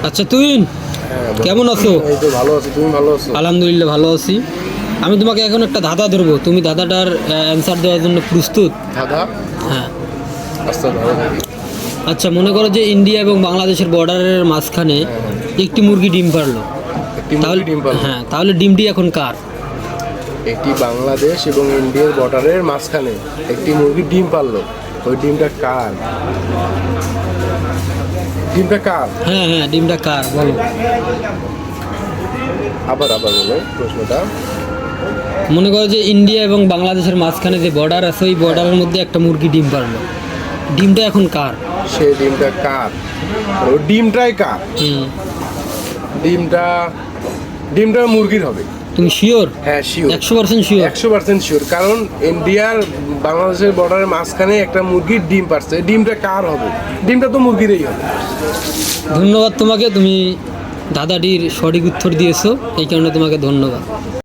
আচ্ছা তুহিন, কেমন আছো? এই তো ভালো আছি, তুমি ভালো আছো? আলহামদুলিল্লাহ ভালো আছি। আমি তোমাকে এখন একটা ধাঁধা ধরবো, তুমি ধাঁধাটার অ্যান্সার দেওয়ার জন্য প্রস্তুত? দাদা হ্যাঁ। আচ্ছা ভালো থাকি। আচ্ছা, মনে করো যে ইন্ডিয়া এবং বাংলাদেশের বর্ডারের মাঝখানে একটি মুরগি ডিম পারলো। একটি তাহলে মুরগি ডিম পারলো। হ্যাঁ, তাহলে ডিমটি এখন কার? একটি বাংলাদেশ এবং ইন্ডিয়ার বর্ডারের মাঝখানে একটি মুরগি ডিম পারলো, ওই ডিমটা কার? ডিমটা কার? হ্যাঁ হ্যাঁ, ডিমটা কার বলো। আবার বলো প্রশ্নটা। মনে করো যে ইন্ডিয়া এবং বাংলাদেশের মাঝখানে যে বর্ডার আছে, ওই বর্ডারের মধ্যে একটা মুরগি ডিম পারলো। ডিমটা এখন কার? সে ডিমটা কার? ওই ডিমটাই কার? হুম। ডিমটা ডিমটা মুরগির হবে। তুমি শিওর? হ্যাঁ শিওর, 100% শিওর? 100% শিওর। কারণ ইন্ডিয়ার বাংলাদেশের বর্ডারের মাঝখানে একটা মুরগির ডিম পারছে, ডিমটা কার হবে? ডিমটা তো মুরগিরই হবে। ধন্যবাদ তোমাকে, তুমি দাদাটির সঠিক উত্তর দিয়েছো, এই কারণে তোমাকে ধন্যবাদ।